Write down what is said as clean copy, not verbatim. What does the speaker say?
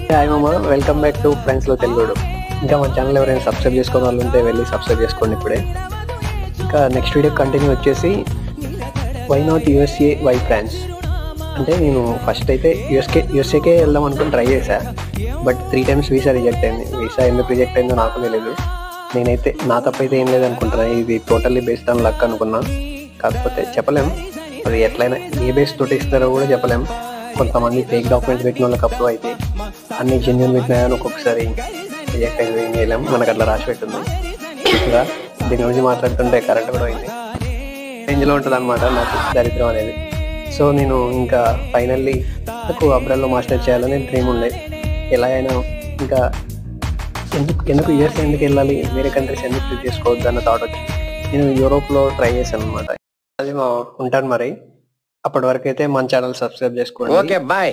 Hi మామ, welcome back to friends లో తెలుగుడు. ఇంకా మన ఛానల్ ఎవరైనా సబ్స్క్రైబ్ చేసుకోని వాళ్ళు ఉంటే వెళ్ళి సబ్స్క్రైబ్ చేసుకోండి ఇప్పుడే. ఇంకా నెక్స్ట్ వీడియో కంటిన్యూ వచ్చేసి why not USA why France. అంటే నేను ఫస్ట్ అయితే యూఎస్ఏకే వెళ్దాం అనుకుని ట్రై చేశా, బట్ 3 times వీసా రిజెక్ట్ అయింది. వీసా ఎందుకు రిజెక్ట్ అయిందో నాకు తెలియదు. నేనైతే నా తప్పైతే ఏం లేదనుకుంటున్నా, ఇది టోటల్లీ బేస్డ్ ఆన్ లక్ అనుకున్నా. కాకపోతే చెప్పలేం అది ఎట్లయినా ఏ బేస్ తోటి ఇస్తారో కూడా చెప్పలేం. కొంతమంది ఫేక్ డాక్యుమెంట్స్ పెట్టిన వాళ్ళకి అప్రూవ్ అయితే, అన్ని జెన్యున్ పెట్టినాయని ఒక్కొక్కసారి రిజెక్ట్ అయితే ఏం చేయలేం. మనకు అట్లా రాసి పెట్టింది. ఇంకా దీని గురించి మాట్లాడుతుంటే కరెంట్ కూడా అయింది. రేంజ్లో ఉంటుంది అనమాట నాకు దరిద్రం అనేది. సో నేను ఇంకా ఫైనల్లీ నాకు అబ్రాడ్లో మాస్టర్ చేయాలని డ్రీమ్ ఉండే. ఎలా అయినా ఇంకా ఎందుకు యూఎస్ ఎందుకు వెళ్ళాలి, వేరే కంట్రీస్ ఎందుకు చూస్ చేసుకోవద్దు అన్న థాట్ వచ్చి నేను యూరోప్లో ట్రై చేశాను అనమాట. అది ఉంటాను మరి. అప్పటి వరకు అయితే మన ఛానల్ సబ్స్క్రైబ్ చేసుకోండి. Okay bye.